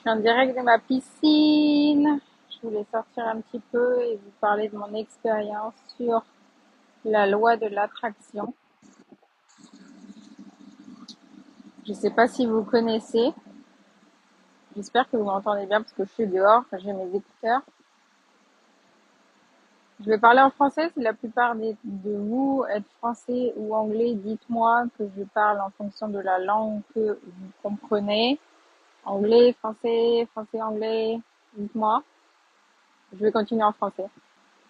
suis en direct de ma piscine. Je voulais sortir un petit peu et vous parler de mon expérience sur la loi de l'attraction. Je ne sais pas si vous connaissez. J'espère que vous m'entendez bien parce que je suis dehors. Enfin, j'ai mes écouteurs. Je vais parler en français. Si la plupart de vous êtes français ou anglais, dites-moi que je parle en fonction de la langue que vous comprenez. Anglais, français, français, anglais. Dites-moi. Je vais continuer en français.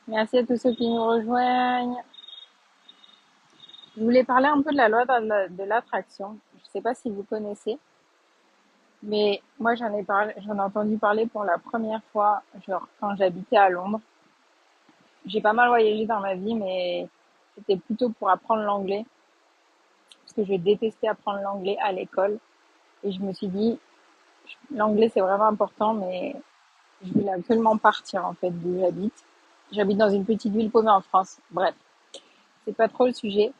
Merci à tous ceux qui nous rejoignent. Je voulais parler un peu de la loi de l'attraction. Je ne sais pas si vous connaissez, mais moi j'en ai entendu parler pour la première fois, genre quand j'habitais à Londres. J'ai pas mal voyagé dans ma vie, mais c'était plutôt pour apprendre l'anglais, parce que je détestais apprendre l'anglais à l'école. Et je me suis dit, l'anglais c'est vraiment important, mais je voulais absolument partir en fait d'où j'habite. J'habite dans une petite ville paumée en France. Bref, c'est pas trop le sujet.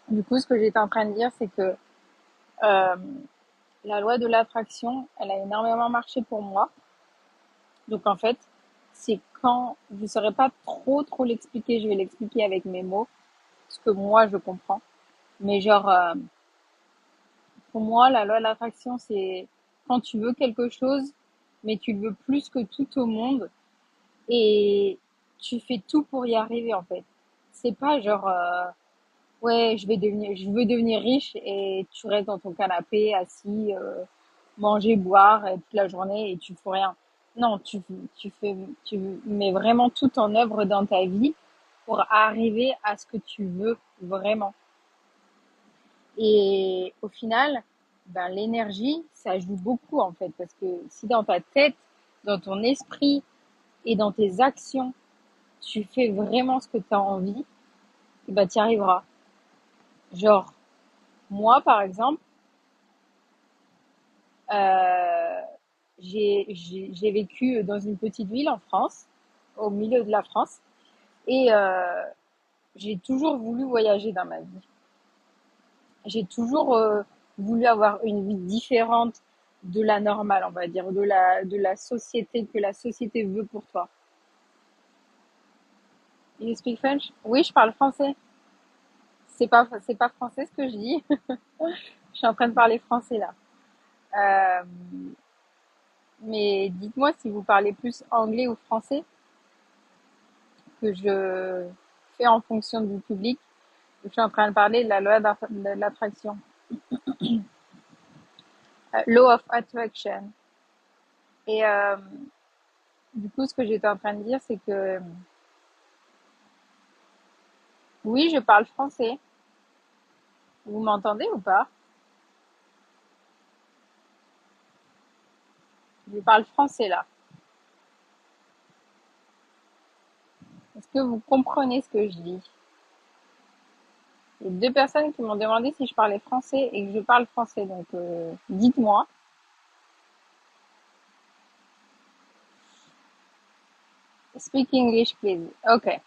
Du coup, ce que j'étais en train de dire, c'est que euh, la loi de l'attraction, elle a énormément marché pour moi. Donc en fait, c'est quand je ne saurais pas trop l'expliquer, je vais l'expliquer avec mes mots, ce que moi je comprends. Mais genre, pour moi, la loi de l'attraction, c'est quand tu veux quelque chose, mais tu le veux plus que tout au monde, et tu fais tout pour y arriver en fait. C'est pas genre, ouais, je veux devenir riche et tu restes dans ton canapé assis, manger, boire toute la journée et tu fais rien. Non, tu mets vraiment tout en œuvre dans ta vie pour arriver à ce que tu veux vraiment. Et au final, ben, l'énergie, ça joue beaucoup en fait, parce que si dans ta tête, dans ton esprit et dans tes actions, tu fais vraiment ce que tu as envie, et ben, tu y arriveras. Genre, moi, par exemple, Euh, j'ai vécu dans une petite ville en France, au milieu de la France, et j'ai toujours voulu voyager dans ma vie. J'ai toujours voulu avoir une vie différente de la normale, on va dire, de la société, que la société veut pour toi. You speak French? Oui, je parle français. C'est pas français ce que je dis. Je suis en train de parler français là. Euh, mais dites-moi si vous parlez plus anglais ou français, que je fais en fonction du public. Je suis en train de parler de la loi de l'attraction. Law of Attraction. Et du coup, ce que j'étais en train de dire, c'est que oui, je parle français. Vous m'entendez ou pas? Je parle français là. Est-ce que vous comprenez ce que je dis? Il y a deux personnes qui m'ont demandé si je parlais français et que je parle français. Donc, dites-moi. Speak English, please. Okay.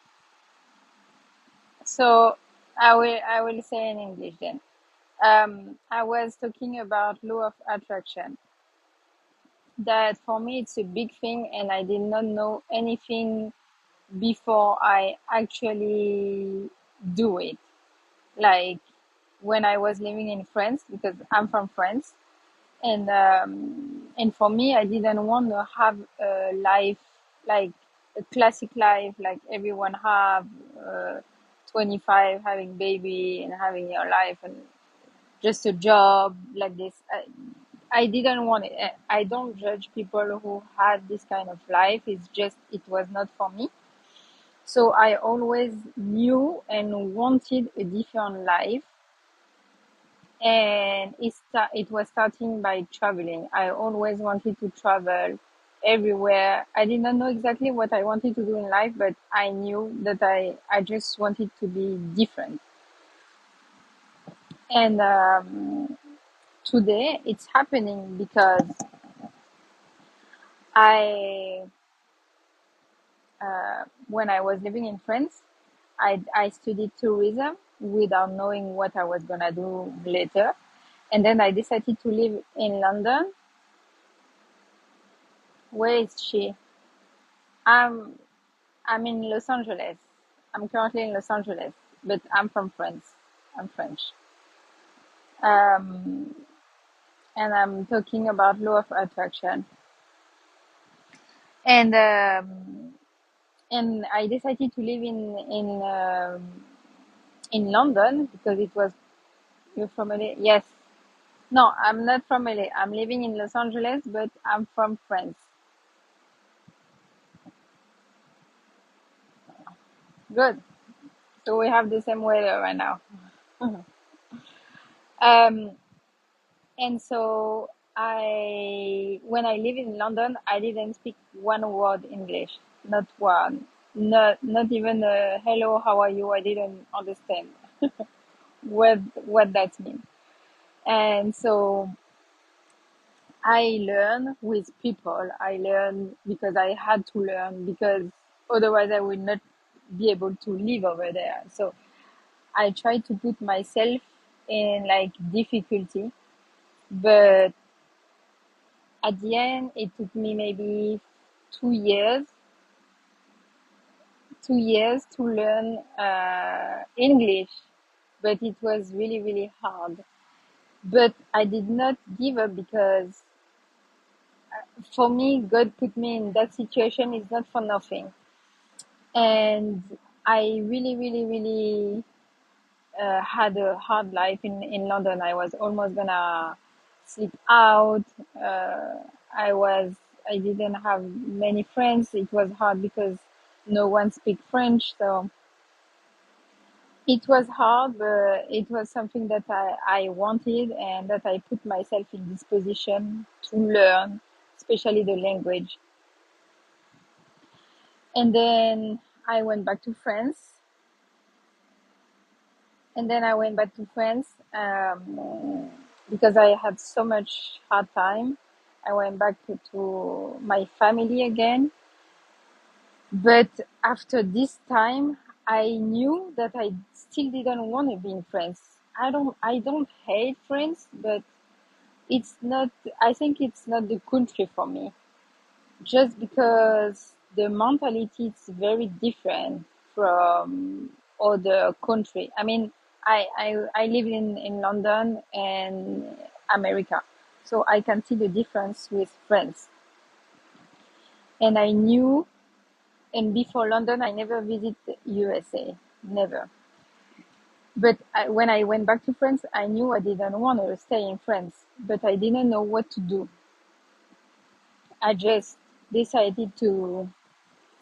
So, I will say in English then. I was talking about law of attraction. That for me it's a big thing, and I did not know anything before I actually do it. Like when I was living in France, because I'm from France, and for me, I didn't want to have a life like a classic life, like everyone have. 25, having baby and having your life and just a job like this. I didn't want it. I don't judge people who had this kind of life. It's just, it was not for me. So I always knew and wanted a different life. And it was starting by traveling. I always wanted to travel everywhere. I did not know exactly what I wanted to do in life, but I knew that I just wanted to be different. And today it's happening because I when I was living in France, I studied tourism without knowing what I was gonna do later. And then I decided to live in London Where is she? I'm I'm in Los Angeles. I'm currently in Los Angeles, but I'm from France. I'm French. Um, and I'm talking about law of attraction. And I decided to live in London because it was. You're from LA? Yes. No, I'm not from LA. I'm living in Los Angeles, but I'm from France. Good. So we have the same weather right now. Um, and so when I live in London, I didn't speak one word English, not one, not even a hello, how are you? I didn't understand what that means. And so I learn with people. I learn because I had to learn because otherwise I would not be able to live over there. So I try to put myself in like difficulty, but at the end it took me maybe 2 years, 2 years to learn English, but it was really really hard. But I did not give up because for me, God put me in that situation is not for nothing. And I really, really, really had a hard life in London. I was almost gonna sleep out. Uh, I was, I didn't have many friends. It was hard because no one speak French. So it was hard, but it was something that I wanted and that I put myself in this position to learn, especially the language. And then I went back to France. And then I went back to France because I had so much hard time. I went back to my family again. But after this time, I knew that I still didn't want to be in France. I don't hate France, but it's not, I think it's not the country for me. Just because the mentality is very different from other country. I mean, I live in London and America, so I can see the difference with France. And I knew, and before London, I never visit USA, never. But when I went back to France, I knew I didn't want to stay in France, but I didn't know what to do. I just decided to.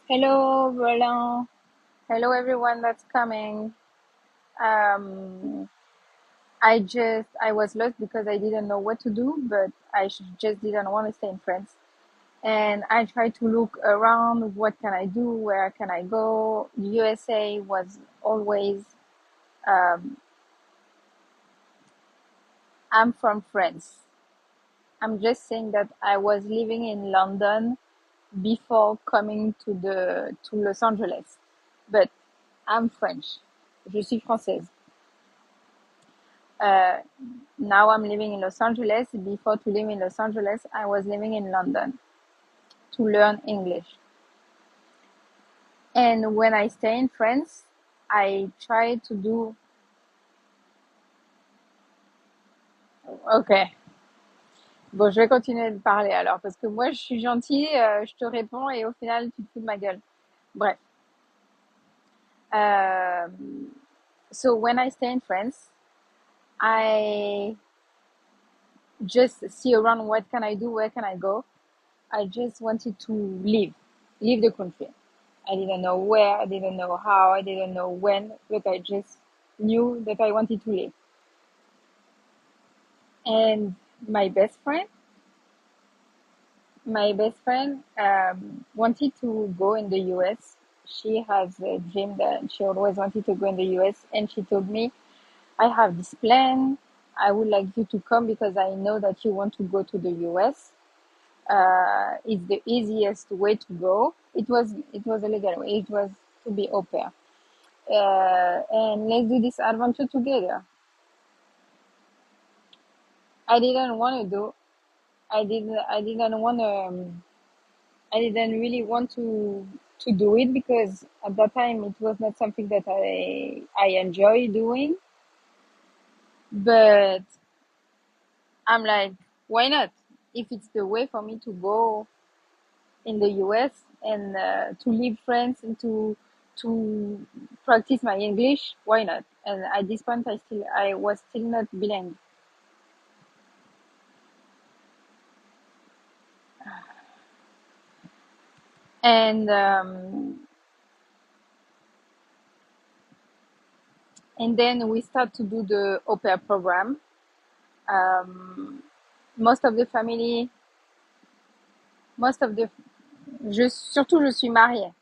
Hello, Roland. Hello, everyone that's coming. Um, I was lost because I didn't know what to do, but just didn't want to stay in France. And I tried to look around. What can I do? Where can I go? USA was always. Um, I'm from France. I'm just saying that I was living in London before coming to Los Angeles, but I'm French. Je suis française. Uh, Now I'm living in Los Angeles. Before to live in Los Angeles, I was living in London to learn English. And when I stay in France, I try to do. Ok, bon, je vais continuer de parler alors parce que moi je suis gentille, je te réponds et au final tu te fous de ma gueule. Bref. Um, so when I stay in France, I just see around what can I do, where can I go. I just wanted to leave the country. I didn't know where, I didn't know how, I didn't know when, but I just knew that I wanted to leave. And my best friend, my best friend wanted to go in the US. She has a dream that she always wanted to go in the US, and she told me, I have this plan. I would like you to come because I know that you want to go to the US. It's the easiest way to go. It was a legal way. It was to be au pair. And let's do this adventure together. I didn't want to do. I didn't. I didn't want to. I didn't really want to do it because at that time it was not something that I enjoy doing. But I'm like, why not? If it's the way for me to go in the US and to leave France and to practice my English, why not? And at this point, I was still not bilingual. And and then we start to do the au pair program. Um, most of the family, most of the, surtout je suis mariée.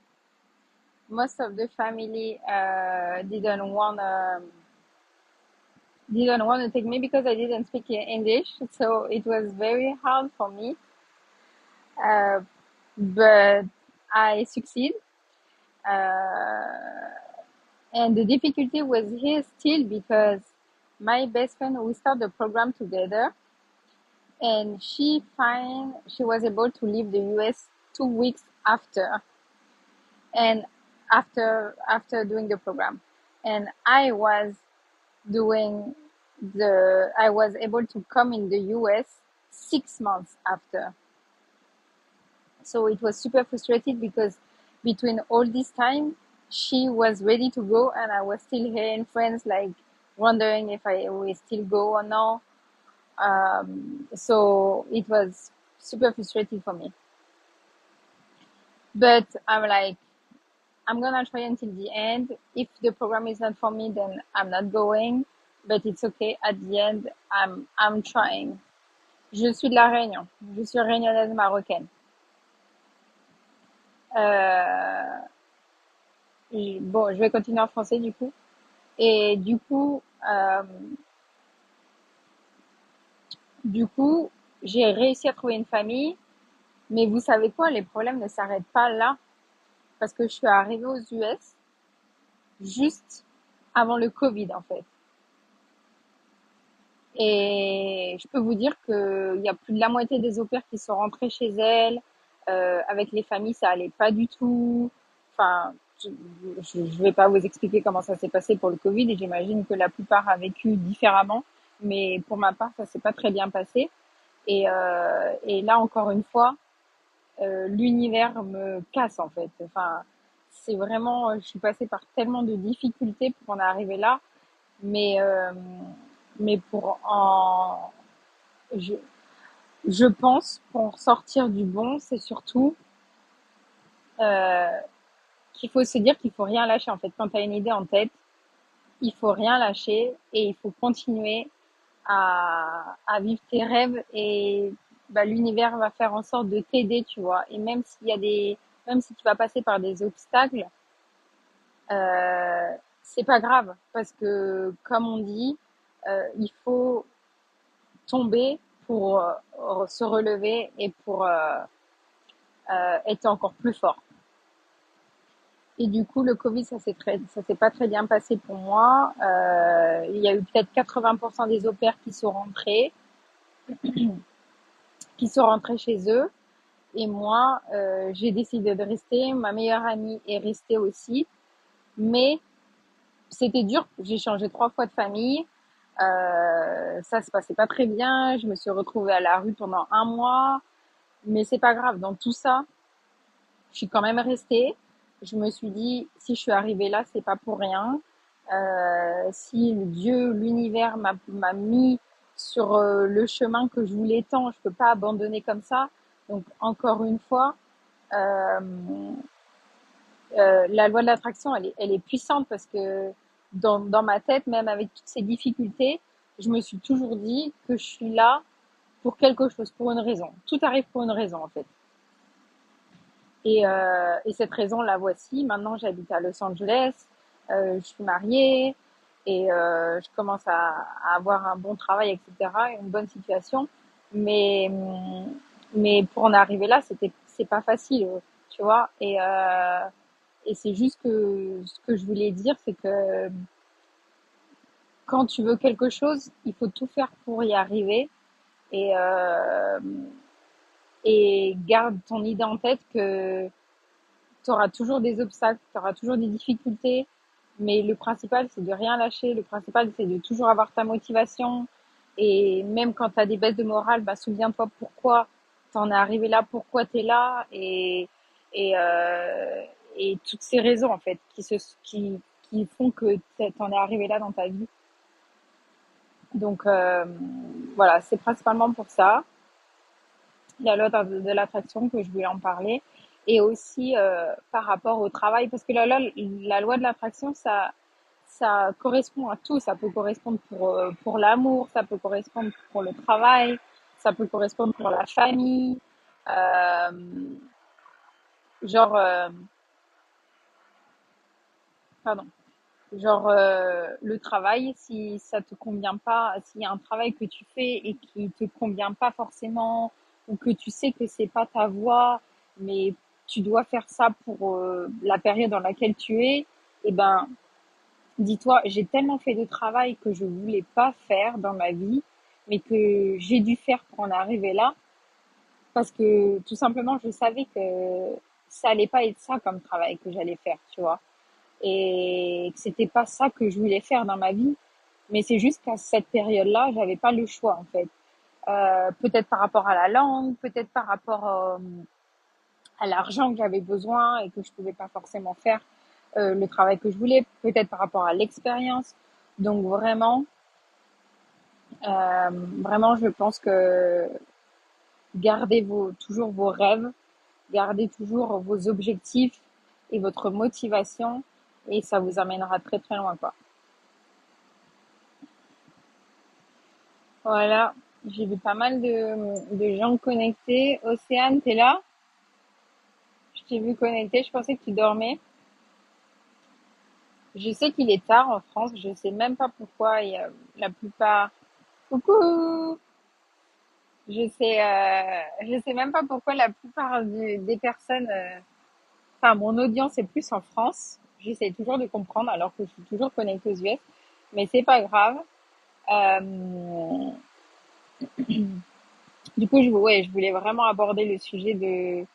Most of the family didn't want to take me because I didn't speak English, so it was very hard for me. Uh, but I succeed. Uh, and the difficulty was here still because my best friend, we started the program together, and she was able to leave the US 2 weeks after, and after doing the program, and doing I was able to come in the US 6 months after. So it was super frustrated because between all this time, she was ready to go and I was still here in France, like wondering if I will still go or not. So it was super frustrating for me. But I'm like, I'm gonna try until the end. If the program is not for me, then I'm not going. But it's okay. At the end, I'm trying. Je suis de la Réunion. Je suis réunionnaise marocaine. Euh, bon, je vais continuer en français du coup. Et du coup, j'ai réussi à trouver une famille. Mais vous savez quoi, les problèmes ne s'arrêtent pas là. Parce que je suis arrivée aux US juste avant le Covid, en fait. Et je peux vous dire qu'il y a plus de la moitié des au pairs qui sont rentrés chez elles. Avec les familles, ça allait pas du tout. Enfin, je vais pas vous expliquer comment ça s'est passé pour le Covid et j'imagine que la plupart a vécu différemment. Mais pour ma part, ça s'est pas très bien passé. Et là, encore une fois, l'univers me casse en fait. Enfin, c'est vraiment, je suis passée par tellement de difficultés pour en arriver là. Mais, euh, mais je, je pense, pour en sortir du bon, c'est surtout euh, qu'il faut se dire qu'il faut rien lâcher. En fait, quand tu as une idée en tête, il faut rien lâcher et il faut continuer à vivre tes rêves et bah, l'univers va faire en sorte de t'aider, tu vois. Et même si tu vas passer par des obstacles, c'est pas grave parce que, comme on dit, il faut tomber pour se relever et pour être encore plus fort. Et du coup, le Covid, ça s'est pas très bien passé pour moi. Il y a eu peut-être 80% des au pairs qui sont rentrés chez eux. Et moi, j'ai décidé de rester. Ma meilleure amie est restée aussi. Mais c'était dur. J'ai changé 3 fois de famille. Ça se passait pas très bien. Je me suis retrouvée à la rue pendant un mois. Mais c'est pas grave. Dans tout ça, je suis quand même restée. Je me suis dit, si je suis arrivée là, c'est pas pour rien. Si Dieu, l'univers m'a mis sur le chemin que je voulais tant, je peux pas abandonner comme ça. Donc encore une fois, euh, la loi de l'attraction, elle est puissante parce que dans ma tête, même avec toutes ces difficultés, je me suis toujours dit que je suis là pour quelque chose, pour une raison. Tout arrive pour une raison en fait. Et cette raison, la voici. Maintenant, j'habite à Los Angeles, je suis mariée et je commence à avoir un bon travail, etc., une bonne situation. Mais, mais pour en arriver là, c'est pas facile, tu vois. Et c'est juste que ce que je voulais dire, c'est que quand tu veux quelque chose, il faut tout faire pour y arriver. Et, euh, et garde ton idée en tête que tu auras toujours des obstacles, tu auras toujours des difficultés, mais le principal, c'est de rien lâcher. Le principal, c'est de toujours avoir ta motivation. Et même quand tu as des baisses de morale, bah, souviens-toi pourquoi tu en es arrivé là, pourquoi tu es là, et, euh, et toutes ces raisons, en fait, qui font que t'en es arrivé là dans ta vie. Donc, voilà, c'est principalement pour ça, la loi de l'attraction, que je voulais en parler. Et aussi par rapport au travail, parce que la loi de l'attraction, ça correspond à tout. Ça peut correspondre pour l'amour, ça peut correspondre pour le travail, ça peut correspondre pour la famille. Euh, genre, pardon, le travail, si ça te convient pas, s'il y a un travail que tu fais et qui te convient pas forcément, ou que tu sais que c'est pas ta voie, mais tu dois faire ça pour la période dans laquelle tu es, eh ben, dis-toi, j'ai tellement fait de travail que je voulais pas faire dans ma vie, mais que j'ai dû faire pour en arriver là, parce que tout simplement, je savais que ça allait pas être ça comme travail que j'allais faire, tu vois, et que c'était pas ça que je voulais faire dans ma vie. Mais c'est juste qu'à cette période-là, j'avais pas le choix, en fait. Peut-être par rapport à la langue, peut-être par rapport à l'argent que j'avais besoin et que je pouvais pas forcément faire le travail que je voulais, peut-être par rapport à l'expérience. Donc vraiment, je pense que gardez toujours vos rêves, gardez toujours vos objectifs et votre motivation, et ça vous amènera très très loin, quoi. Voilà, j'ai vu pas mal de gens connectés. Océane, t'es là? Je t'ai vu connecté, je pensais que tu dormais. Je sais qu'il est tard en France, je sais même pas pourquoi. Il y a la plupart. Coucou! Je sais même pas pourquoi la plupart des personnes, enfin mon audience est plus en France. J'essaie toujours de comprendre alors que je suis toujours connectée aux US, mais c'est pas grave. Euh, du coup, ouais, je voulais vraiment aborder le sujet de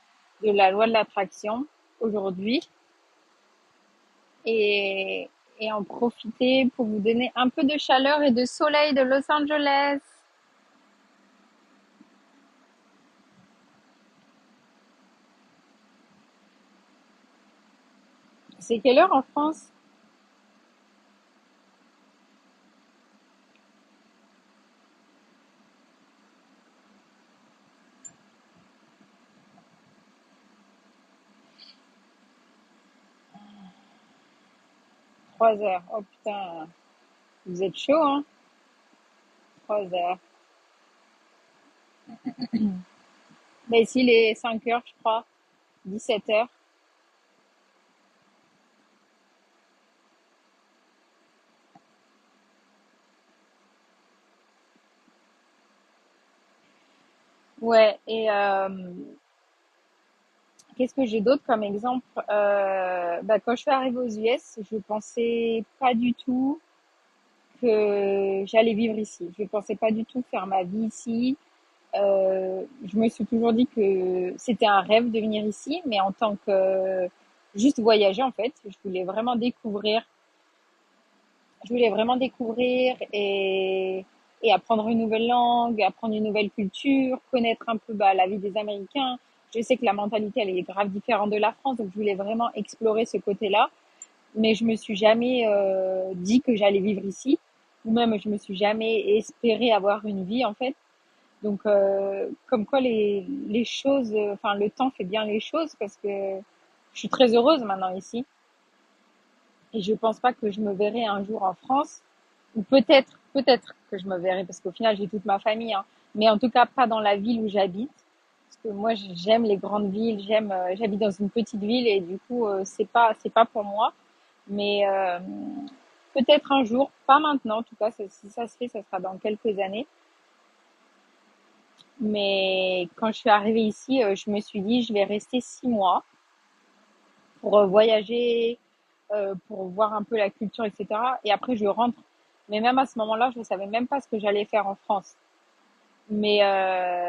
la loi de l'attraction aujourd'hui, et, et en profiter pour vous donner un peu de chaleur et de soleil de Los Angeles. C'est quelle heure en France? 3 heures. Oh putain, vous êtes chaud, hein? 3 heures. Bah ici, il est 5 heures, je crois. 17 heures. Ouais, et qu'est-ce que j'ai d'autre comme exemple? Bah, quand je suis arrivée aux US, je pensais pas du tout que j'allais vivre ici. Je pensais pas du tout faire ma vie ici. Je me suis toujours dit que c'était un rêve de venir ici, mais en tant que juste voyager en fait. Je voulais vraiment découvrir et apprendre une nouvelle langue, apprendre une nouvelle culture, connaître un peu bah, la vie des Américains. Je sais que la mentalité elle est grave différente de la France, donc je voulais vraiment explorer ce côté-là. Mais je me suis jamais dit que j'allais vivre ici, ou même je me suis jamais espéré avoir une vie en fait. Donc, comme quoi les choses, enfin le temps fait bien les choses, parce que je suis très heureuse maintenant ici et je pense pas que je me verrai un jour en France, ou peut-être que je me verrai, parce qu'au final j'ai toute ma famille, hein, mais en tout cas pas dans la ville où j'habite, parce que moi j'aime les grandes villes, j'habite dans une petite ville et du coup c'est pas pour moi, mais peut-être un jour, pas maintenant en tout cas, si ça se fait, ça sera dans quelques années. Mais quand je suis arrivée ici, je me suis dit, je vais rester 6 mois pour voyager, pour voir un peu la culture, etc. Et après, je rentre. Mais même à ce moment-là, je ne savais même pas ce que j'allais faire en France. Mais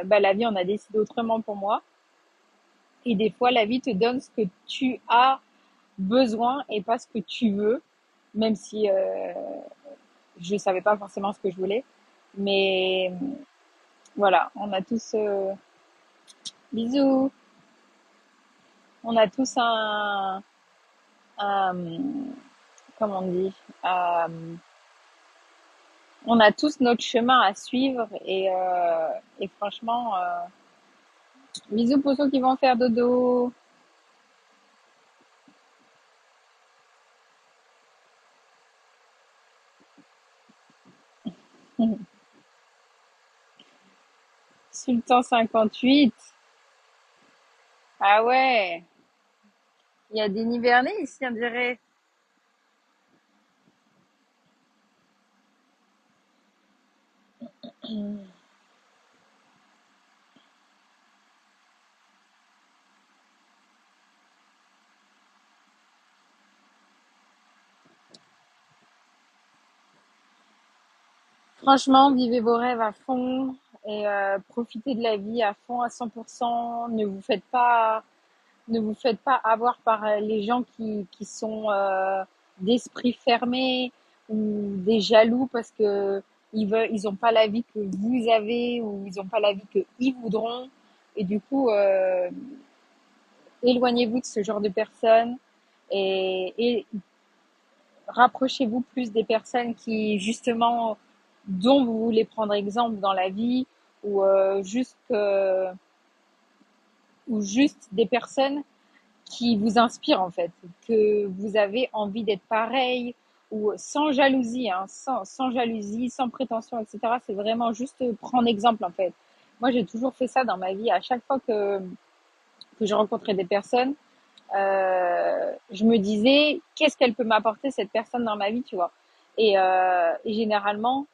bah, la vie en a décidé autrement pour moi. Et des fois, la vie te donne ce que tu as besoin et pas ce que tu veux, même si je savais pas forcément ce que je voulais. Mais voilà, on a tous bisous, on a tous un comment on dit, on a tous notre chemin à suivre et franchement, bisous pour ceux qui vont faire dodo. Sultan 58. Ah ouais, il y a des Nivernais ici, on dirait. Franchement, vivez vos rêves à fond et profitez de la vie à fond à 100%. Ne vous faites pas avoir par les gens qui sont d'esprit fermé ou des jaloux parce que ils ont pas la vie que vous avez ou ils ont pas la vie que ils voudront. Et du coup, éloignez-vous de ce genre de personnes et rapprochez-vous plus des personnes qui, justement, dont vous voulez prendre exemple dans la vie ou ou juste des personnes qui vous inspirent en fait, que vous avez envie d'être pareil ou sans jalousie, hein, sans jalousie, sans prétention, etc. C'est vraiment juste prendre exemple en fait. Moi, j'ai toujours fait ça dans ma vie. À chaque fois que je rencontrais des personnes, je me disais qu'est-ce qu'elle peut m'apporter cette personne dans ma vie, tu vois. Et généralement,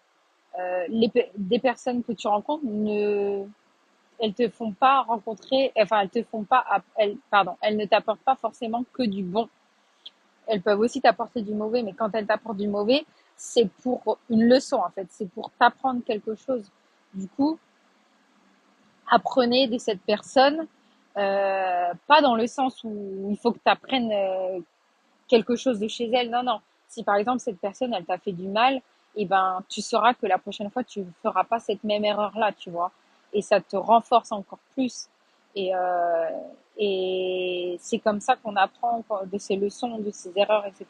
des personnes que tu rencontres elles te font pas rencontrer, enfin elles te font pas, elles ne t'apportent pas forcément que du bon. Elles peuvent aussi t'apporter du mauvais, mais quand elles t'apportent du mauvais, c'est pour une leçon en fait, c'est pour t'apprendre quelque chose. Du coup, apprenez de cette personne, pas dans le sens où il faut que tu apprennes quelque chose de chez elle. Non, non. Si par exemple cette personne, elle t'a fait du mal, et ben tu sauras que la prochaine fois, tu ne feras pas cette même erreur-là, tu vois. Et ça te renforce encore plus. Et, euh, et c'est comme ça qu'on apprend de ses leçons, de ses erreurs, etc.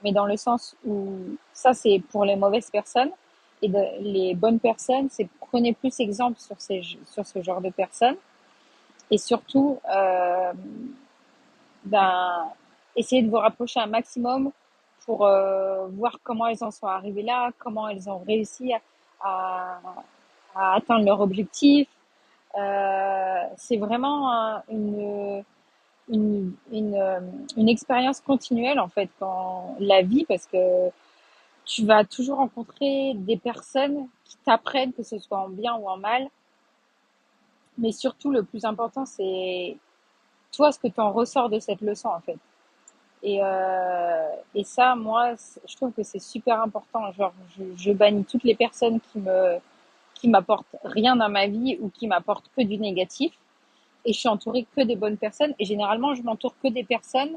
Mais dans le sens où ça, c'est pour les mauvaises personnes. Et les bonnes personnes, c'est prenez plus exemple sur ce genre de personnes. Et surtout, ben, essayez de vous rapprocher un maximum pour voir comment elles en sont arrivées là, comment elles ont réussi à, à atteindre leur objectif. C'est vraiment une expérience continuelle en fait quand la vie parce que tu vas toujours rencontrer des personnes qui t'apprennent que ce soit en bien ou en mal, mais surtout le plus important c'est toi ce que tu en ressors de cette leçon en fait. Et ça, moi, je trouve que c'est super important. Genre, je bannis toutes les personnes qui m'apportent rien dans ma vie ou qui m'apportent que du négatif. Et je suis entourée que des bonnes personnes. Et généralement, je m'entoure que des personnes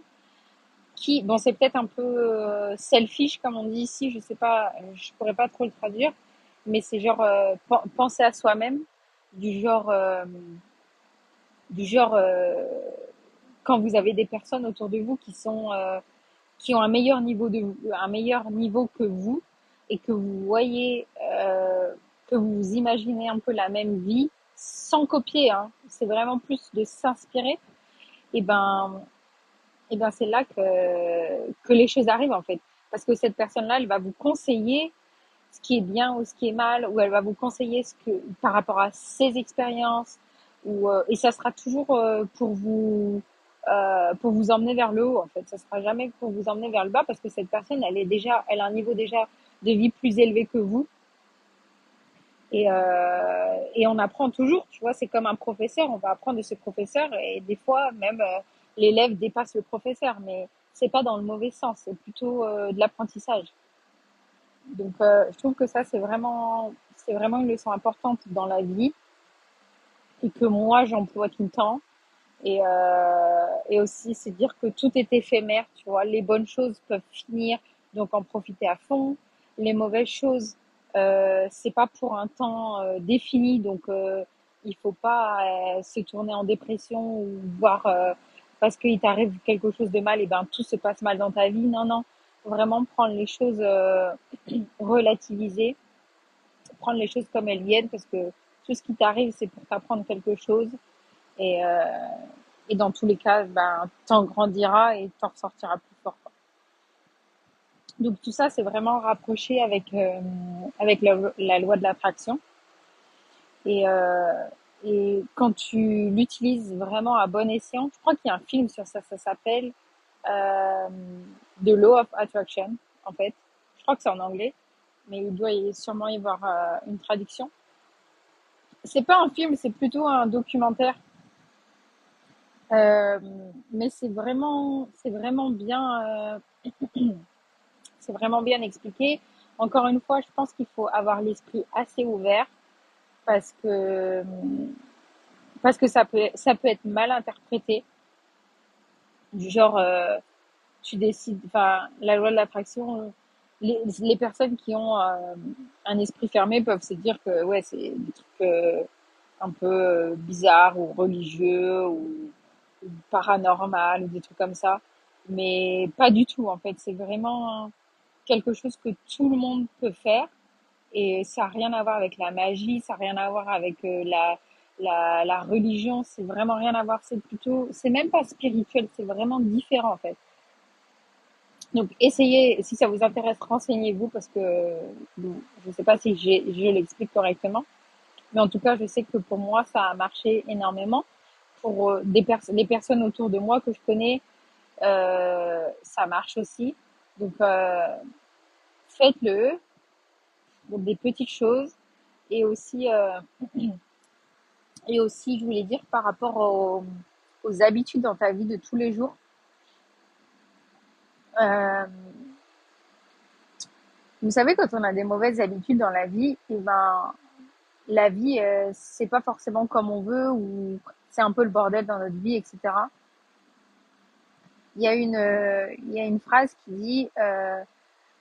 qui, bon, c'est peut-être un peu selfish, comme on dit ici. Je sais pas, je pourrais pas trop le traduire. Mais c'est genre, penser à soi-même. Du genre, euh, du genre, quand vous avez des personnes autour de vous qui ont un meilleur niveau que vous et que vous voyez, que vous imaginez un peu la même vie sans copier, hein. C'est vraiment plus de s'inspirer. Et ben, et ben c'est là que les choses arrivent en fait. Parce que cette personne-là, elle va vous conseiller ce qui est bien ou ce qui est mal, ou elle va vous conseiller ce que par rapport à ses expériences, et ça sera toujours pour vous emmener vers le haut en fait. Ça sera jamais pour vous emmener vers le bas parce que cette personne, elle a un niveau déjà de vie plus élevé que vous, et on apprend toujours. Tu vois, c'est comme un professeur, on va apprendre de ce professeur, et des fois même l'élève dépasse le professeur, mais c'est pas dans le mauvais sens, c'est plutôt de l'apprentissage. Donc, je trouve que ça, c'est vraiment une leçon importante dans la vie et que moi j'emploie tout le temps. Et aussi c'est dire que tout est éphémère, tu vois. Les bonnes choses peuvent finir, donc en profiter à fond. Les mauvaises choses, c'est pas pour un temps défini, donc il faut pas se tourner en dépression ou voir parce qu'il t'arrive quelque chose de mal, et ben tout se passe mal dans ta vie. Non, non, faut vraiment prendre les choses relativiser, prendre les choses comme elles viennent, parce que tout ce qui t'arrive, c'est pour t'apprendre quelque chose. Et, euh, et dans tous les cas, ben, t'en grandiras et t'en ressortiras plus fort, quoi. Donc tout ça, c'est vraiment rapproché avec la loi de l'attraction. Et, euh, et quand tu l'utilises vraiment à bon escient, je crois qu'il y a un film sur ça, ça s'appelle euh, The Law of Attraction, en fait. Je crois que c'est en anglais, mais il doit sûrement y avoir une traduction. C'est pas un film, c'est plutôt un documentaire. Euh, mais c'est vraiment bien, c'est vraiment bien expliqué. Encore une fois, je pense qu'il faut avoir l'esprit assez ouvert parce que parce que ça peut être mal interprété. Du genre, tu décides, enfin, la loi de l'attraction, les personnes qui ont un esprit fermé peuvent se dire que ouais, c'est des trucs un peu bizarres ou religieux ou paranormal ou des trucs comme ça. Mais pas du tout, en fait. C'est vraiment quelque chose que tout le monde peut faire et ça n'a rien à voir avec la magie, ça n'a rien à voir avec la religion, c'est vraiment rien à voir. C'est même pas spirituel, c'est vraiment différent, en fait. Donc, essayez, si ça vous intéresse, renseignez-vous parce que je sais pas si je l'explique correctement. Mais en tout cas, je sais que pour moi, ça a marché énormément. Pour les personnes autour de moi que je connais, ça marche aussi. Donc, faites-le pour des petites choses. Et aussi, je voulais dire par rapport aux habitudes dans ta vie de tous les jours. Euh, vous savez, quand on a des mauvaises habitudes dans la vie, et ben, la vie, c'est pas forcément comme on veut ou c'est un peu le bordel dans notre vie, etc. Il y a une phrase qui dit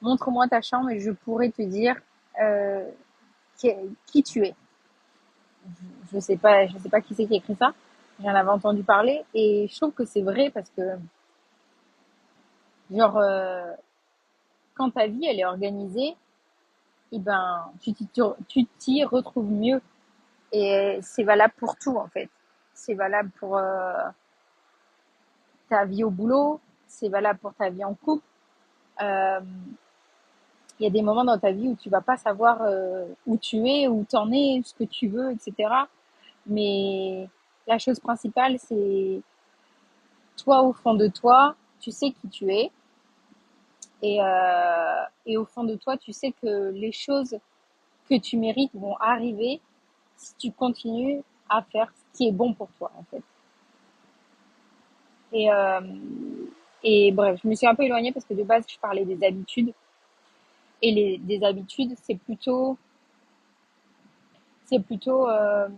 montre-moi ta chambre et je pourrai te dire euh, qui tu es. Je sais pas qui c'est qui a écrit ça. J'en avais entendu parler et je trouve que c'est vrai parce que genre quand ta vie elle est organisée, et ben tu t'y retrouves mieux et c'est valable pour tout en fait. C'est valable pour ta vie au boulot, c'est valable pour ta vie en couple. Euh, Il y a des moments dans ta vie où tu vas pas savoir où tu es, où t'en es, ce que tu veux, etc. Mais la chose principale, c'est toi au fond de toi, tu sais qui tu es. Et au fond de toi, tu sais que les choses que tu mérites vont arriver si tu continues à faire ce qui est bon pour toi, en fait. Et, euh, et bref, je me suis un peu éloignée parce que de base, je parlais des habitudes. Et des habitudes, c'est plutôt euh,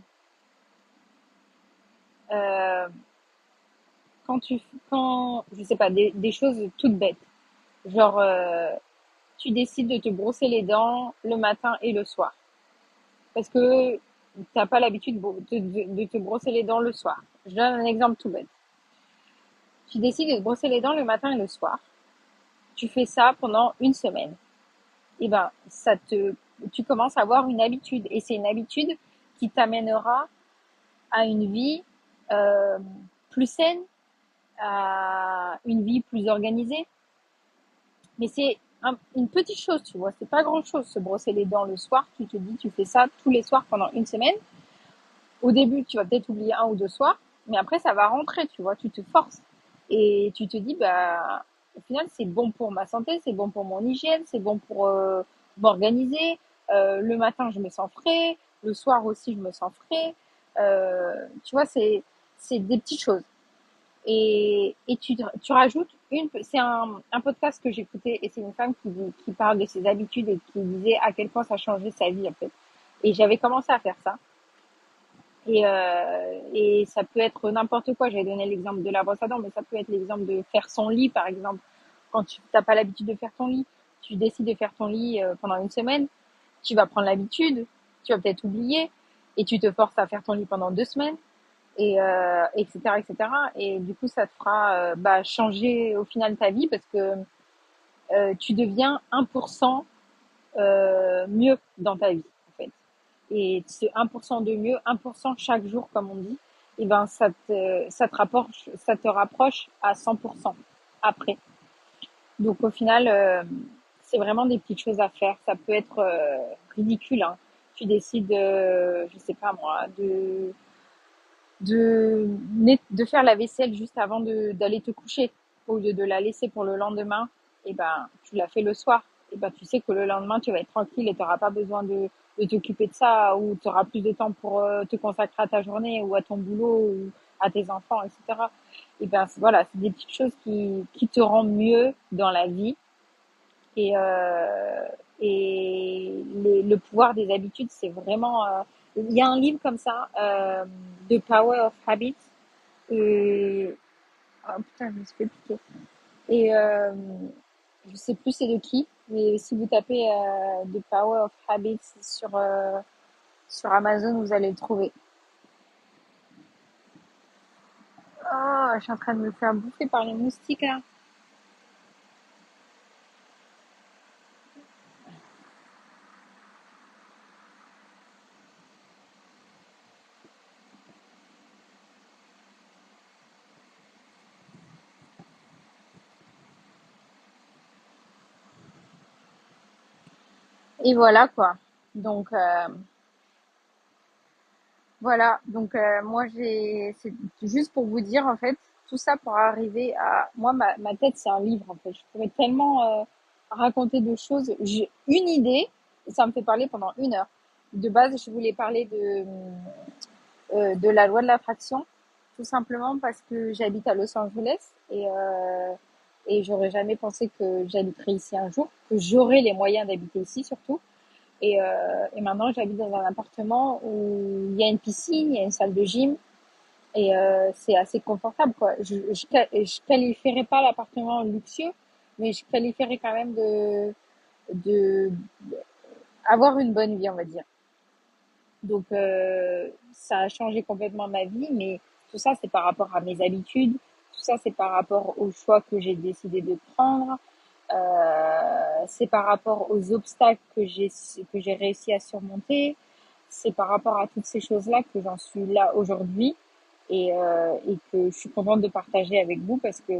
je sais pas, des choses toutes bêtes. Genre, tu décides de te brosser les dents le matin et le soir. Parce que t'as pas l'habitude de te brosser les dents le soir. Je donne un exemple tout bête. Tu décides de te brosser les dents le matin et le soir. Tu fais ça pendant une semaine. Et ben, tu commences à avoir une habitude. Et c'est une habitude qui t'amènera à une vie euh, plus saine, à une vie plus organisée. Mais c'est une petite chose, tu vois. C'est pas grand chose, se brosser les dents le soir. Tu te dis, tu fais ça tous les soirs pendant une semaine. Au début, tu vas peut-être oublier un ou deux soirs, mais après, ça va rentrer, tu vois. Tu te forces. Et tu te dis, bah, au final, c'est bon pour ma santé, c'est bon pour mon hygiène, c'est bon pour m'organiser. Le matin, je me sens frais. Le soir aussi, je me sens frais. Tu vois, c'est des petites choses. Et tu rajoutes c'est un podcast que j'écoutais et c'est une femme qui parle de ses habitudes et qui disait à quel point ça changeait sa vie en fait. Et j'avais commencé à faire ça. Et ça peut être n'importe quoi. J'avais donné l'exemple de la brosse à dents, mais ça peut être l'exemple de faire son lit, par exemple. Quand tu n'as pas l'habitude de faire ton lit, tu décides de faire ton lit pendant une semaine, tu vas prendre l'habitude, tu vas peut-être oublier, et tu te forces à faire ton lit pendant 2 semaines, et etc., etc. Et du coup, ça te fera changer au final ta vie parce que tu deviens 1% mieux dans ta vie, en fait. Et ce 1% de mieux, 1% chaque jour, comme on dit, et ben ça te rapproche à 100% après. Donc au final, c'est vraiment des petites choses à faire. Ça peut être ridicule, hein. Tu décides, je sais pas moi, de faire la vaisselle juste avant d'aller te coucher, au lieu de la laisser pour le lendemain. Et ben tu l'as fait le soir. Et ben tu sais que le lendemain tu vas être tranquille et tu n'auras pas besoin de t'occuper de ça, ou tu auras plus de temps pour te consacrer à ta journée ou à ton boulot ou à tes enfants, etc. Et ben voilà, c'est des petites choses qui te rendent mieux dans la vie. Et le pouvoir des habitudes, c'est vraiment. Il y a un livre comme ça, The Power of Habits. Et oh putain, je me suis fait piquer. Et je sais plus c'est de qui, mais si vous tapez The Power of Habits sur Amazon, vous allez le trouver. Oh, je suis en train de me faire bouffer par les moustiques là. Et voilà quoi. Donc voilà, donc moi c'est juste pour vous dire en fait, tout ça pour arriver à, moi ma tête c'est un livre en fait, je pourrais tellement raconter de choses, j'ai une idée, et ça me fait parler pendant 1 heure. De base, je voulais parler de la loi de l'attraction, tout simplement parce que j'habite à Los Angeles et j'aurais jamais pensé que j'habiterais ici un jour, que j'aurais les moyens d'habiter ici surtout. Et maintenant, j'habite dans un appartement où il y a une piscine, il y a une salle de gym et c'est assez confortable, quoi. Je qualifierais pas l'appartement luxueux, mais je qualifierais quand même de avoir une bonne vie, on va dire. Donc, ça a changé complètement ma vie, mais tout ça, c'est par rapport à mes habitudes. Tout ça, c'est par rapport aux choix que j'ai décidé de prendre. C'est par rapport aux obstacles que j'ai réussi à surmonter. C'est par rapport à toutes ces choses-là que j'en suis là aujourd'hui et que je suis contente de partager avec vous parce que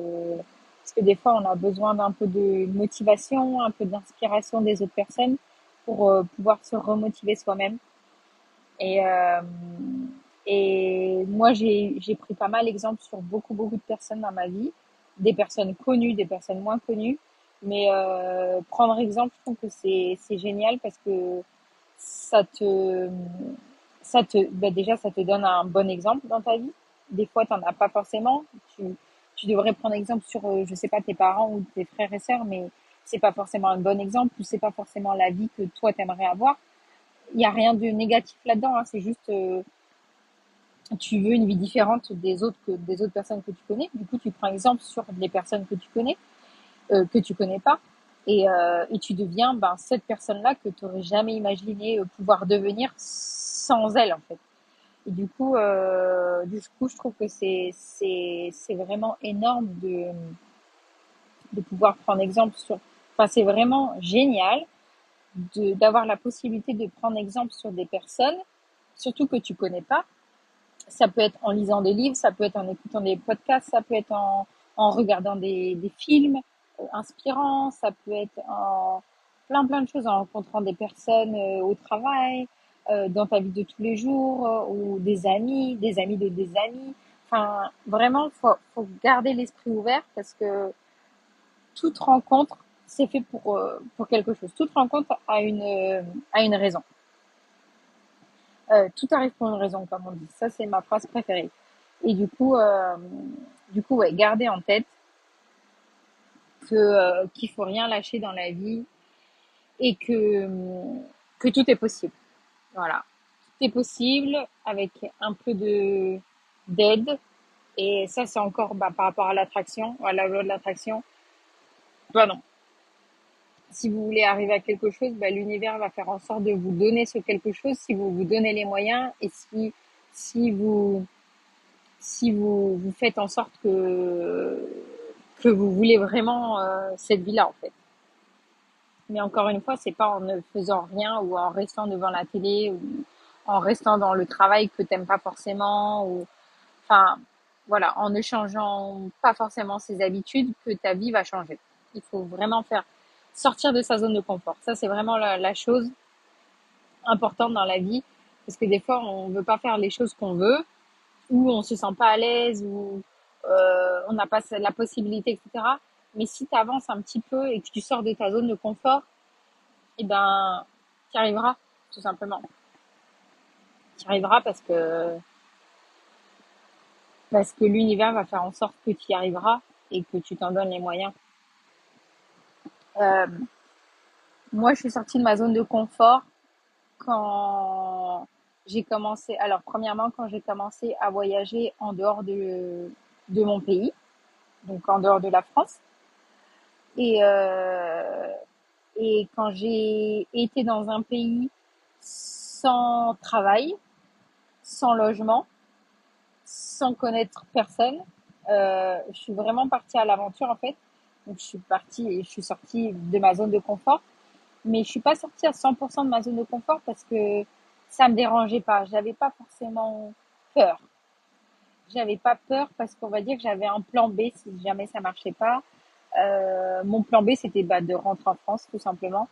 des fois, on a besoin d'un peu de motivation, un peu d'inspiration des autres personnes pour pouvoir se remotiver soi-même. Et, euh, et moi, j'ai pris pas mal d'exemples sur beaucoup de personnes dans ma vie, des personnes connues, des personnes moins connues. Mais prendre exemple, je trouve que c'est génial parce que ça te, déjà, ça te donne un bon exemple dans ta vie. Des fois, t'en as pas forcément. Tu devrais prendre exemple sur, je sais pas, tes parents ou tes frères et sœurs, mais c'est pas forcément un bon exemple ou c'est pas forcément la vie que toi t'aimerais avoir. Il y a rien de négatif là-dedans, hein, c'est juste tu veux une vie différente des autres personnes que tu connais. Du coup, tu prends exemple sur les personnes que tu connais pas, et tu deviens cette personne-là que tu n'aurais jamais imaginé pouvoir devenir sans elle, en fait. Et du coup, je trouve que c'est vraiment énorme de pouvoir prendre exemple sur. Enfin, c'est vraiment génial d'avoir la possibilité de prendre exemple sur des personnes, surtout que tu connais pas. Ça peut être en lisant des livres, ça peut être en écoutant des podcasts, ça peut être en regardant des films inspirants, ça peut être en plein de choses, en rencontrant des personnes au travail, dans ta vie de tous les jours, ou des amis de des amis. Enfin, vraiment, faut garder l'esprit ouvert parce que toute rencontre, c'est fait pour quelque chose. Toute rencontre a une raison. Tout arrive pour une raison, comme on dit. Ça, c'est ma phrase préférée. Et du coup, ouais, gardez en tête qu'il faut rien lâcher dans la vie et que tout est possible. Voilà. Tout est possible avec un peu de d'aide. Et ça, c'est encore par rapport à l'attraction, à la loi de l'attraction. Bah non. Si vous voulez arriver à quelque chose, l'univers va faire en sorte de vous donner ce quelque chose si vous vous donnez les moyens et si vous vous faites en sorte que vous voulez vraiment cette vie-là en fait. Mais encore une fois, c'est pas en ne faisant rien ou en restant devant la télé ou en restant dans le travail que t'aimes pas forcément ou enfin voilà, en ne changeant pas forcément ses habitudes que ta vie va changer. Il faut vraiment faire sortir de sa zone de confort. Ça, c'est vraiment la chose importante dans la vie parce que des fois, on veut pas faire les choses qu'on veut ou on se sent pas à l'aise ou on n'a pas la possibilité, etc. Mais si tu avances un petit peu et que tu sors de ta zone de confort, eh ben, tu y arriveras, tout simplement. Tu y arriveras parce que l'univers va faire en sorte que tu y arriveras et que tu t'en donnes les moyens. Euh, Moi, je suis sortie de ma zone de confort quand j'ai commencé. Alors, premièrement, quand j'ai commencé à voyager en dehors de mon pays, donc en dehors de la France. Et, euh, et quand j'ai été dans un pays sans travail, sans logement, sans connaître personne, je suis vraiment partie à l'aventure en fait. Donc je suis partie et je suis sortie de ma zone de confort, mais je suis pas sortie à 100% de ma zone de confort parce que ça me dérangeait pas. J'avais pas forcément peur. J'avais pas peur parce qu'on va dire que j'avais un plan B si jamais ça marchait pas. Mon plan B c'était de rentrer en France tout simplement.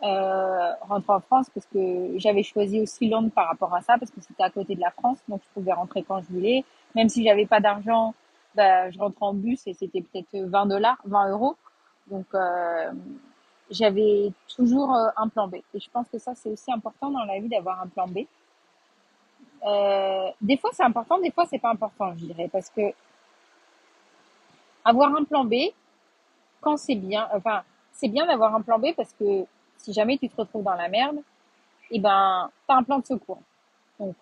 Rentrer en France parce que j'avais choisi aussi Londres par rapport à ça parce que c'était à côté de la France donc je pouvais rentrer quand je voulais même si j'avais pas d'argent je rentrais en bus et c'était peut-être 20 $, 20 € donc j'avais toujours un plan B et je pense que ça c'est aussi important dans la vie d'avoir un plan B. Des fois c'est important, des fois c'est pas important je dirais parce que avoir un plan B quand c'est bien enfin c'est bien d'avoir un plan B parce que si jamais tu te retrouves dans la merde et t'as un plan de secours. Donc,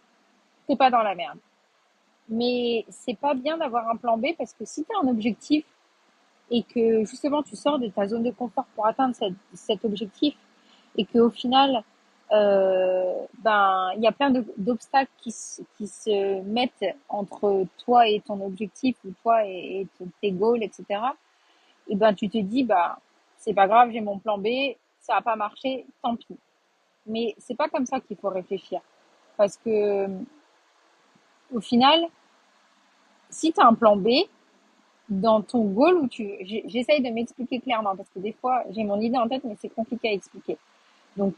t'es pas dans la merde. Mais c'est pas bien d'avoir un plan B parce que si t'as un objectif et que justement tu sors de ta zone de confort pour atteindre cet objectif et qu'au final, il y a plein d'obstacles qui se mettent entre toi et ton objectif ou toi et tes goals, etc. Et tu te dis, c'est pas grave, j'ai mon plan B, ça a pas marché, tant pis. Mais c'est pas comme ça qu'il faut réfléchir. Parce que au final, si tu as un plan B dans ton goal où j'essaye de m'expliquer clairement parce que des fois j'ai mon idée en tête mais c'est compliqué à expliquer. Donc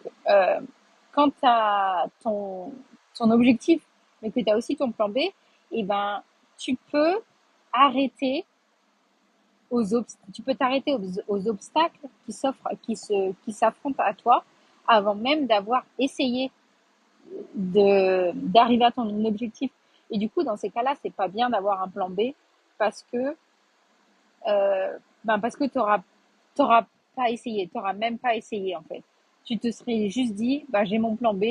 quand tu as ton objectif mais que tu as aussi ton plan B, et tu peux arrêter tu peux t'arrêter aux obstacles qui s'affrontent à toi avant même d'avoir essayé d'arriver à ton objectif. Et du coup, dans ces cas-là, c'est pas bien d'avoir un plan B parce que t'auras pas essayé, t'auras même pas essayé en fait. Tu te serais juste dit, j'ai mon plan B,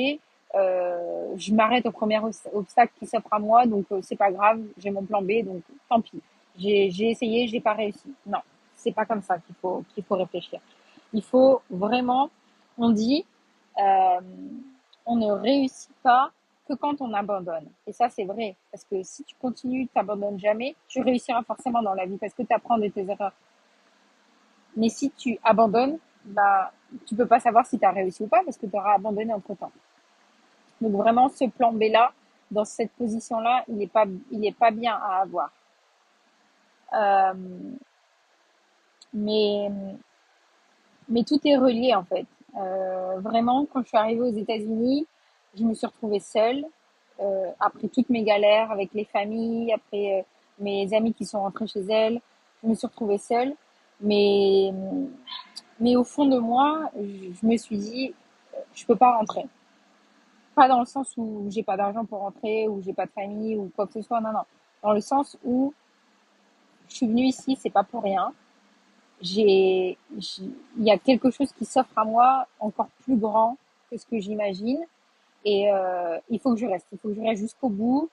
je m'arrête au premier obstacle qui s'offre à moi, donc c'est pas grave, j'ai mon plan B, donc tant pis. J'ai essayé, j'ai pas réussi. Non, c'est pas comme ça qu'il faut réfléchir. Il faut vraiment, on dit, euh, on ne réussit pas que quand on abandonne. Et ça, c'est vrai. Parce que si tu continues, tu n'abandonnes jamais, tu réussiras forcément dans la vie parce que tu apprends de tes erreurs. Mais si tu abandonnes, tu peux pas savoir si tu as réussi ou pas parce que tu auras abandonné entre temps. Donc vraiment, ce plan B là, dans cette position-là, il est pas bien à avoir. Euh, mais, mais tout est relié en fait. Vraiment, quand je suis arrivée aux États-Unis, je me suis retrouvée seule après toutes mes galères avec les familles, après mes amis qui sont rentrés chez elles. Je me suis retrouvée seule, mais mais au fond de moi, je me suis dit, je peux pas rentrer. Pas dans le sens où j'ai pas d'argent pour rentrer, ou j'ai pas de famille, ou quoi que ce soit. Non, non. Dans le sens où je suis venue ici, c'est pas pour rien. Il y a quelque chose qui s'offre à moi encore plus grand que ce que j'imagine. Et il faut que je reste. Il faut que je reste jusqu'au bout,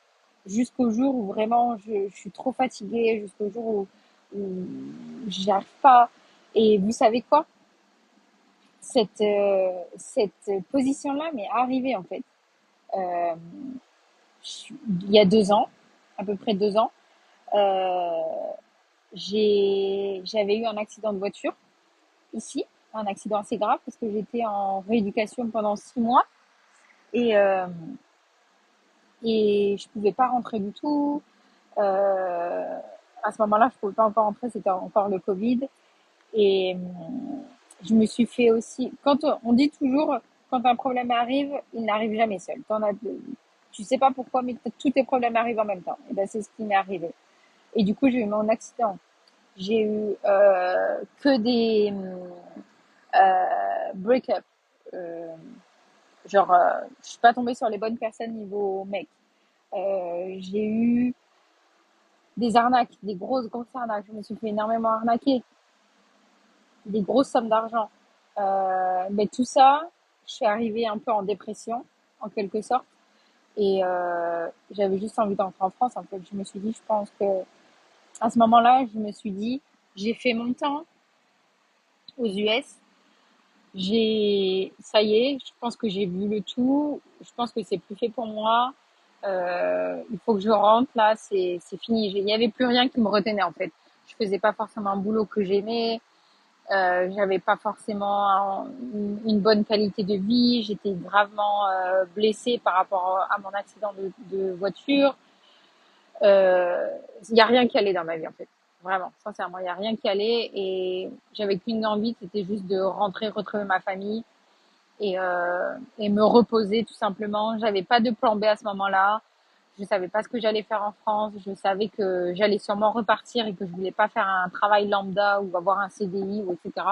jusqu'au jour où vraiment je suis trop fatiguée, jusqu'au jour où j'y arrive pas. Et vous savez quoi? Cette position-là m'est arrivée en fait. Euh, il y a 2 ans, à peu près 2 ans, euh, j'avais eu un accident de voiture ici, un accident assez grave parce que j'étais en rééducation pendant 6 mois et et je pouvais pas rentrer du tout. À ce moment-là, je pouvais pas encore rentrer, c'était encore le Covid. Et je me suis fait aussi. Quand on dit toujours, quand un problème arrive, il n'arrive jamais seul. Tu sais pas pourquoi, mais tous tes problèmes arrivent en même temps. Et ben c'est ce qui m'est arrivé. Et du coup, j'ai eu mon accident. J'ai eu que des break-up. Euh, genre, je suis pas tombée sur les bonnes personnes niveau mec. J'ai eu des arnaques, des grosses arnaques. Je me suis fait énormément arnaquer, des grosses sommes d'argent. Mais tout ça, je suis arrivée un peu en dépression, en quelque sorte. Et j'avais juste envie d'entrer en France. En fait, je me suis dit, je pense que à ce moment-là, je me suis dit, j'ai fait mon temps aux US. Ça y est, je pense que j'ai vu le tout. Je pense que c'est plus fait pour moi. Il faut que je rentre là. C'est fini. Il y avait plus rien qui me retenait en fait. Je faisais pas forcément un boulot que j'aimais. J'avais pas forcément une bonne qualité de vie. J'étais gravement blessée par rapport à mon accident de voiture. Il y a rien qui allait dans ma vie en fait. Vraiment, sincèrement, il y a rien qui allait et j'avais qu'une envie, c'était juste de rentrer, retrouver ma famille et me reposer tout simplement. J'avais pas de plan B à ce moment-là. Je savais pas ce que j'allais faire en France. Je savais que j'allais sûrement repartir et que je voulais pas faire un travail lambda ou avoir un CDI ou etc.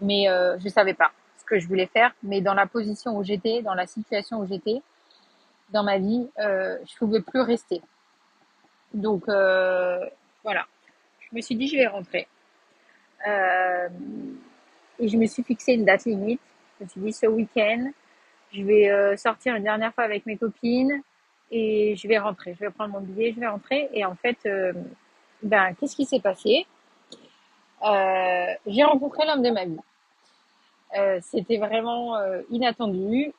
Mais je savais pas ce que je voulais faire. Mais dans la position où j'étais, dans la situation où j'étais, dans ma vie, je pouvais plus rester. Donc voilà, je me suis dit je vais rentrer. Euh, et je me suis fixé une date limite. Je me suis dit ce week-end, je vais sortir une dernière fois avec mes copines et je vais rentrer. Je vais prendre mon billet, je vais rentrer. Et en fait, ben qu'est-ce qui s'est passé? J'ai rencontré l'homme de ma vie. C'était vraiment inattendu.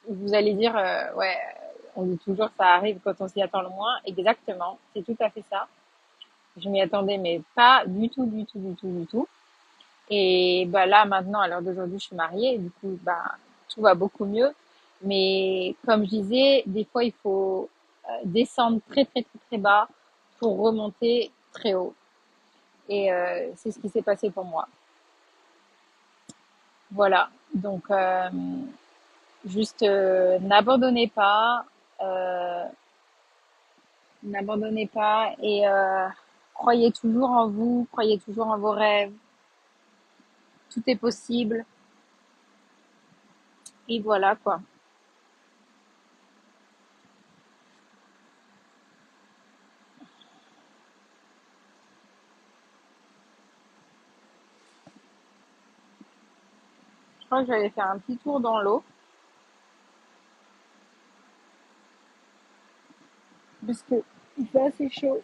Vous allez dire, ouais, on dit toujours ça arrive quand on s'y attend le moins. Exactement, c'est tout à fait ça. Je m'y attendais, mais pas du tout, du tout, du tout, du tout. Et bah là, maintenant, à l'heure d'aujourd'hui, je suis mariée, et du coup, bah, tout va beaucoup mieux. Mais comme je disais, des fois, il faut descendre très, très, très, très bas pour remonter très haut. Et c'est ce qui s'est passé pour moi. Voilà. Donc, juste euh, n'abandonnez pas et croyez toujours en vous, croyez toujours en vos rêves. Tout est possible. Et voilà quoi. Je crois que j'allais faire un petit tour dans l'eau parce que il fait assez chaud.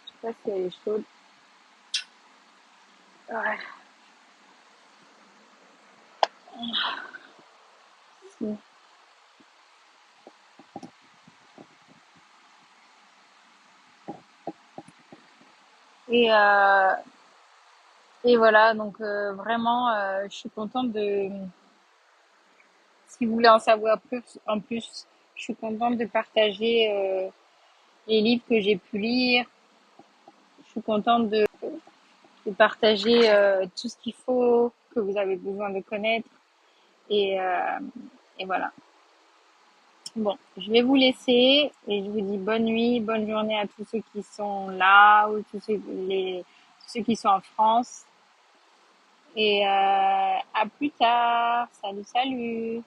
Je sais pas si elle est chaude. Ouais. Si. Et, euh, et voilà, donc vraiment, je suis contente de. Si vous voulez en savoir plus, en plus, je suis contente de partager les livres que j'ai pu lire. Je suis contente de partager tout ce qu'il faut, que vous avez besoin de connaître. Et, euh, et voilà. Bon, je vais vous laisser et je vous dis bonne nuit, bonne journée à tous ceux qui sont là ou tous ceux qui sont en France. Et à plus tard. Salut, salut.